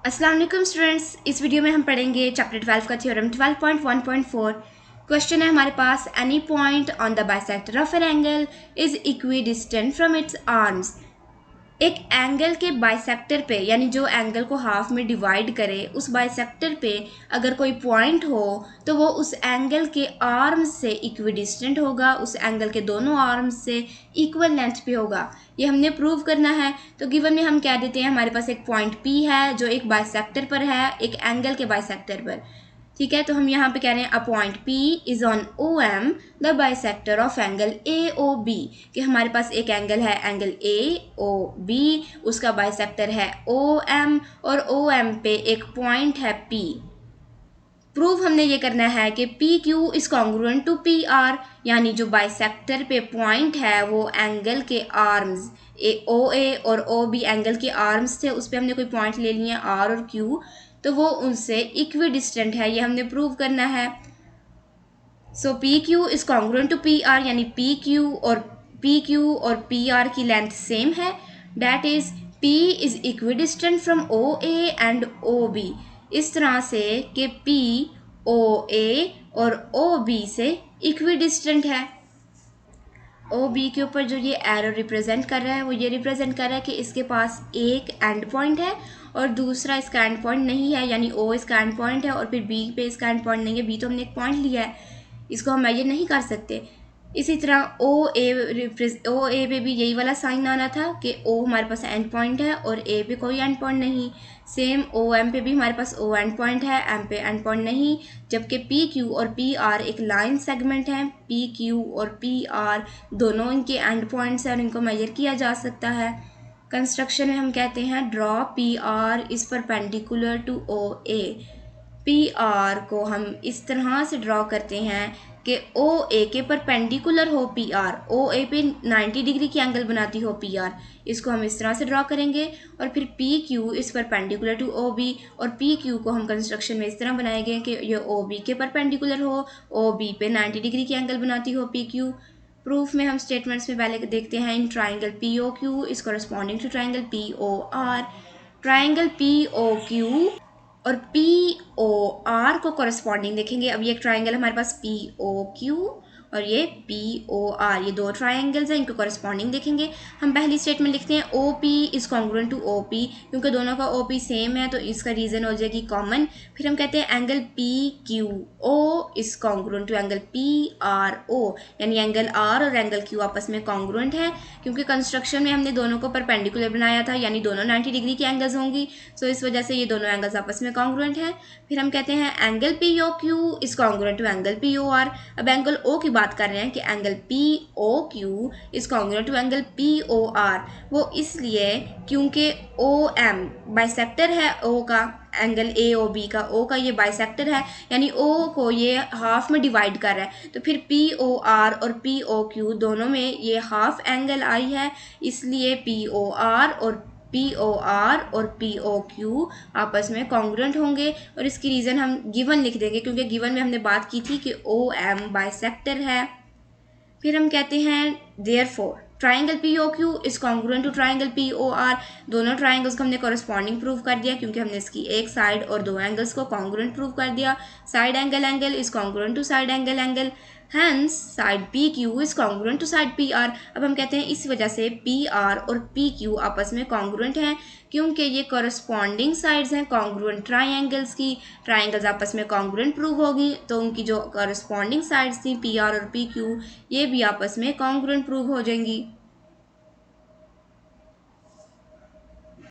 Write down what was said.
अस्सलाम वालेकुम स्टूडेंट्स, इस वीडियो में हम पढ़ेंगे चैप्टर 12 का थ्योरम 12.1.4। क्वेश्चन है हमारे पास, any point on the bisector of an angle is equidistant from its arms. एक एंगल के बाइसेक्टर पे, यानी जो एंगल को हाफ में डिवाइड करे, उस बाइसेक्टर पे अगर कोई पॉइंट हो तो वो उस एंगल के आर्म्स से इक्विडिस्टेंट होगा, उस एंगल के दोनों आर्म्स से इक्वल लेंथ पे होगा। ये हमने प्रूव करना है। तो गिवन में हम कह देते हैं हमारे पास एक पॉइंट P है जो एक बाइसेक्टर पर है, एक एंगल के बाइसेक्टर पर। ठीक है, तो हम यहाँ पे कह रहे हैं a point P is on OM the bisector of angle AOB, कि हमारे पास एक एंगल है एंगल AOB, उसका बाइसेक्टर है OM और OM पे एक पॉइंट है P। प्रूफ हमने ये करना है कि PQ is congruent to PR, यानी जो बाइसेक्टर पे पॉइंट है वो एंगल के आर्म्स OA और OB एंगल के आर्म्स थे, उस पर हमने कोई पॉइंट ले लिए R और Q, तो वो उनसे इक्वी डिस्टेंट है। ये हमने प्रूव करना है। So PQ is congruent to PR, यानी PQ और PR की लेंथ सेम है। That is P is equidistant from OA and OB, इस तरह से कि P OA और OB से इक्वी डिस्टेंट है। OB के ऊपर जो ये एरो रिप्रेजेंट कर रहा है वो ये रिप्रेजेंट कर रहा है कि इसके पास एक एंड पॉइंट है और दूसरा इसका एंड पॉइंट नहीं है, यानी O इसका एंड पॉइंट है और फिर B पे इसका एंड पॉइंट नहीं है। B तो हमने एक पॉइंट लिया है, इसको हम मेजर नहीं कर सकते। इसी तरह OA पे भी यही वाला साइन आना था कि O हमारे पास एंड पॉइंट है और A पे कोई एंड पॉइंट नहीं। सेम OM पे भी हमारे पास O एंड पॉइंट है, M पे एंड पॉइंट नहीं, जबकि PQ और PR एक लाइन सेगमेंट है। PQ और PR दोनों इनके एंड पॉइंट्स हैं और इनको मेजर किया जा सकता है। कंस्ट्रक्शन में हम कहते हैं draw PR is perpendicular to OA। PR को हम इस तरह से ड्रॉ करते हैं कि OA के परपेंडिकुलर हो PR, OA पे 90 डिग्री की एंगल बनाती हो PR, इसको हम इस तरह से ड्रॉ करेंगे। और फिर PQ इस परपेंडिकुलर टू OB, और PQ को हम कंस्ट्रक्शन में इस तरह बनाएंगे कि ये OB के परपेंडिकुलर हो, OB पे 90 डिग्री की एंगल बनाती हो PQ। प्रूफ में हम स्टेटमेंट्स में पहले देखते हैं, in triangle POQ is corresponding to triangle POR। Triangle POQ और POR को कॉरस्पॉन्डिंग देखेंगे। अब ये एक ट्राइंगल हमारे पास POQ और ये POR, ये दो ट्राइंगल्स हैं, इनको कॉरस्पॉन्डिंग देखेंगे। हम पहली स्टेटमेंट लिखते हैं OP is congruent to OP, क्योंकि दोनों का OP सेम है तो इसका रीज़न हो जाएगी कॉमन। फिर हम कहते हैं angle PQO is congruent to angle PRO, यानी एंगल R और एंगल Q आपस में कॉन्ग्रुएंट है, क्योंकि कंस्ट्रक्शन में हमने दोनों को परपेंडिकुलर बनाया था, यानी दोनों 90 डिग्री की एंगल्स होंगी। सो इस वजह से ये दोनों एंगल्स आपस में कॉन्ग्रुएंट हैं। फिर हम कहते हैं angle POQ is congruent to angle POR। अब एंगल O की बात कर रहे हैं कि angle POQ is congruent to angle POR, वो इसलिए क्योंकि OM बाइसेक्टर है O का, एंगल AOB का O का ये बाइसेक्टर है, यानी O को ये हाफ में डिवाइड कर रहा है। तो फिर POR और POQ दोनों में ये हाफ एंगल आई है, इसलिए POR और POQ आपस में कॉन्ग्रुएंट होंगे। और इसकी रीज़न हम गिवन लिख देंगे, क्योंकि गिवन में हमने बात की थी कि OM बाइसेक्टर है। फिर हम कहते हैं therefore triangle POQ is congruent to triangle POR। दोनों ट्राइंगल्स को हमने कॉरस्पॉन्डिंग प्रूव कर दिया, क्योंकि हमने इसकी एक साइड और दो एंगल्स को कॉन्ग्रुएंट प्रूव कर दिया। Side angle is congruent to side angle, hence side PQ is congruent to side PR। अब हम कहते हैं इस वजह से PR और PQ आपस में कॉन्ग्रुएंट हैं, क्योंकि ये कॉरस्पॉन्डिंग साइड्स हैं कॉन्ग्रुएंट ट्राइंगल्स की। ट्राइंगल्स आपस में कॉन्ग्रुएंट प्रूव होगी तो उनकी जो कॉरस्पॉन्डिंग साइड्स थी PR और PQ, ये भी आपस में कॉन्ग्रुएंट प्रूव हो जाएंगी।